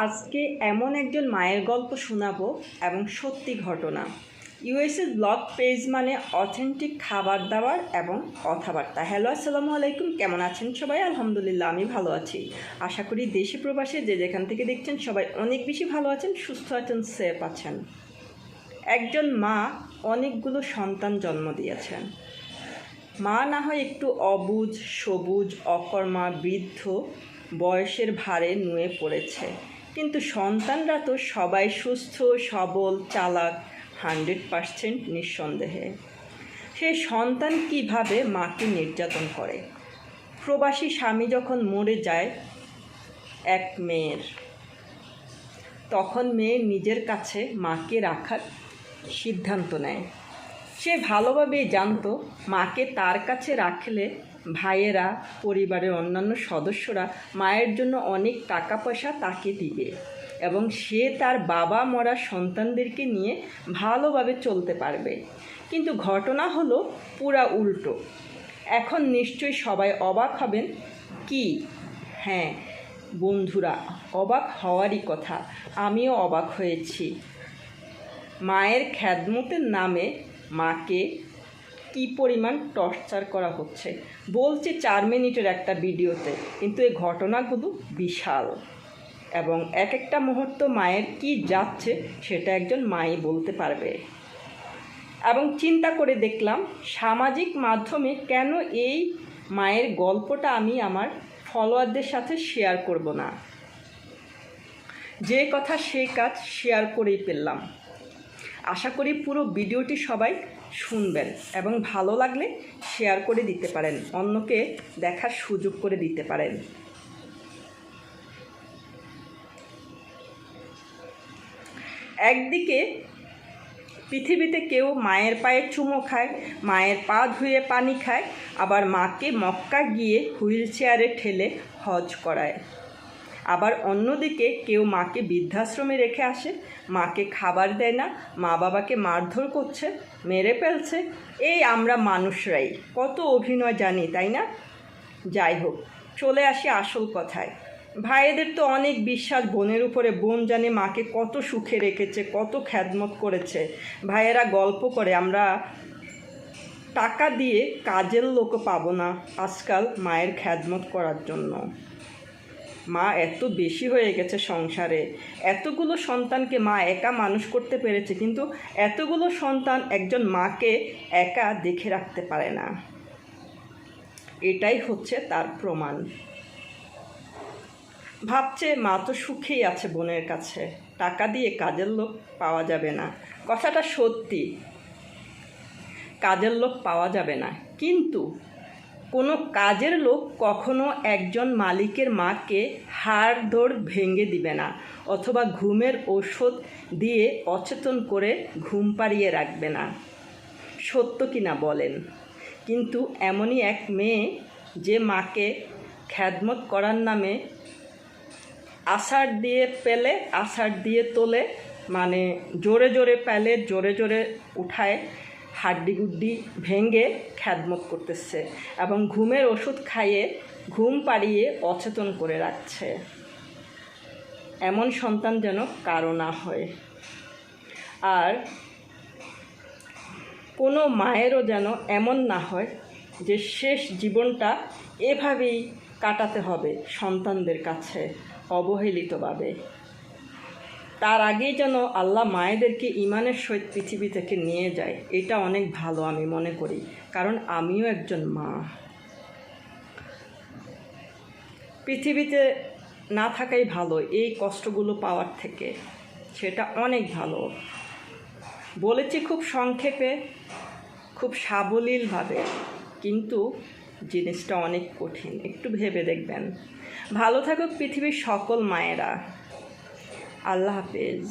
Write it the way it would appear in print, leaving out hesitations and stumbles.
আজকে এমন একজন মায়ের গল্প শোনাবো এবং সত্যি ঘটনা। ইউএসএ ব্লগ পেজ মানে অথেন্টিক খাবার দাবার এবং কথাবার্তা। হ্যালো, আসসালামু আলাইকুম, কেমন আছেন সবাই? আলহামদুলিল্লাহ, আমি ভালো আছি। আশা করি দেশে প্রবাসে যে যেখান থেকে দেখছেন সবাই অনেক বেশি ভালো আছেন, সুস্থ আছেন, সেফ আছেন। একজন মা অনেকগুলো সন্তান জন্ম দিয়েছেন। মা না হয় একটু অবুঝ, সবুজ, অকর্মা, বৃদ্ধ, বয়সের ভারে নুয়ে পড়েছে, কিন্তু সন্তানরা তো সবাই সুস্থ, সবল, চালাক, 100% নিঃসন্দেহে। সেই সন্তান কিভাবে মাকে নির্যাতন করে। প্রবাসী স্বামী যখন মরে যায় এক মেয়ের, তখন মেয়ে নিজের কাছে মাকে রাখার সিদ্ধান্ত নেয়। সে ভালোভাবেই জানতো মাকে তার কাছে রাখলে ভাইয়েরা, পরিবারের অন্যান্য সদস্যরা মায়ের জন্য অনেক টাকা পয়সা তাকে দিবে এবং সে তার বাবা মরা সন্তানদেরকে নিয়ে ভালোভাবে চলতে পারবে। কিন্তু ঘটনা হলো পুরা উল্টো। এখন নিশ্চয়ই সবাই অবাক হবেন। কি? হ্যাঁ বন্ধুরা, অবাক হওয়ারই কথা। আমিও অবাক হয়েছি। মায়ের খেদমতের নামে মাকে কী পরিমাণ টর্চার করা হচ্ছে বলছি 4 মিনিটের একটা ভিডিওতে, কিন্তু এই ঘটনাগুলো বিশাল এবং এক একটা মুহূর্ত মায়ের কি যাচ্ছে সেটা একজন মাই বলতে পারবে। এবং চিন্তা করে দেখলাম সামাজিক মাধ্যমে কেন এই মায়ের গল্পটা আমি আমার ফলোয়ারদের সাথে শেয়ার করব না। যে কথা সেই কাজ শেয়ার করেই পেলাম। আশা করি পুরো ভিডিওটি সবাই শুনবেন এবং ভালো লাগলে শেয়ার করে দিতে পারেন, অন্যকে দেখার সুযোগ করে দিতে পারেন। একদিকে পৃথিবীতে কেউ মায়ের পায়ে চুমো খায়, মায়ের পা ধুয়ে পানি খায়, আবার মাকে মক্কা গিয়ে হুইল চেয়ারে ঠেলে হজ করায়। আবার অন্যদিকে কেউ মাকে বৃদ্ধাশ্রমে রেখে আসে, মাকে খাবার দেয় না, মা বাবাকে মারধর করছে, মেরে ফেলছে। এই আমরা মানুষরাই কত অভিনয় জানি, তাই না? যাই হোক, চলে আসি আসল কথায়। ভাইয়েদের তো অনেক বিশ্বাস বোনের উপরে। বোন জানে মাকে কত সুখে রেখেছে, কত খেদমত করেছে। ভাইয়েরা গল্প করে, আমরা টাকা দিয়ে কাজের লোকও পাবো না আজকাল মায়ের খেদমত করার জন্য। মা এত বেশি হয়ে গেছে সংসারে, এতগুলো সন্তানকে মা একা মানুষ করতে পেরেছে, কিন্তু এতগুলো সন্তান একজন মাকে একা দেখে রাখতে পারে না। এটাই হচ্ছে তার প্রমাণ। ভাবছে মা তো সুখেই আছে বোনের কাছে, টাকা দিয়ে কাজের লোক পাওয়া যাবে না। কথাটা সত্যি, কাজের লোক পাওয়া যাবে না, কিন্তু কোনো কাজের লোক কখনো একজন মালিকের মাকে হাড়-ধড় ভেঙে দিবে না, অথবা ঘুমের ওষুধ দিয়ে অচেতন করে ঘুম পাড়িয়ে রাখবে না। সত্য কি না বলেন? কিন্তু এমনই এক মেয়ে যে মাকে খেদমত করার নামে আষাঢ় দিয়ে পেলে আষাঢ় দিয়ে তোলে, মানে জোরে জোরে পেলে জোরে জোরে উঠায়, হাড্ডিগুড্ডি ভেঙে খেদমত করতেছে এবং ঘুমের ওষুধ খাইয়ে ঘুম পাড়িয়ে অচেতন করে রাখছে। এমন সন্তান যেন কারো না হয়। আর কোনো মায়েরও যেন এমন না হয় যে শেষ জীবনটা এভাবেই কাটাতে হবে সন্তানদের কাছে অবহেলিতভাবে। তার আগেই যেন আল্লাহ মায়েদেরকে ঈমানের সহিত পৃথিবী থেকে নিয়ে যায়। এটা অনেক ভালো আমি মনে করি, কারণ আমিও একজন মা। পৃথিবীতে না থাকাই ভালো এই কষ্টগুলো পাওয়ার থেকে, সেটা অনেক ভালো। বলেছি খুব সংক্ষেপে, খুব সাবলীলভাবে, কিন্তু জিনিসটা অনেক কঠিন। একটু ভেবে দেখবেন। ভালো থাকুক পৃথিবীর সকল মায়েরা। আল্লাহ হাফেজ।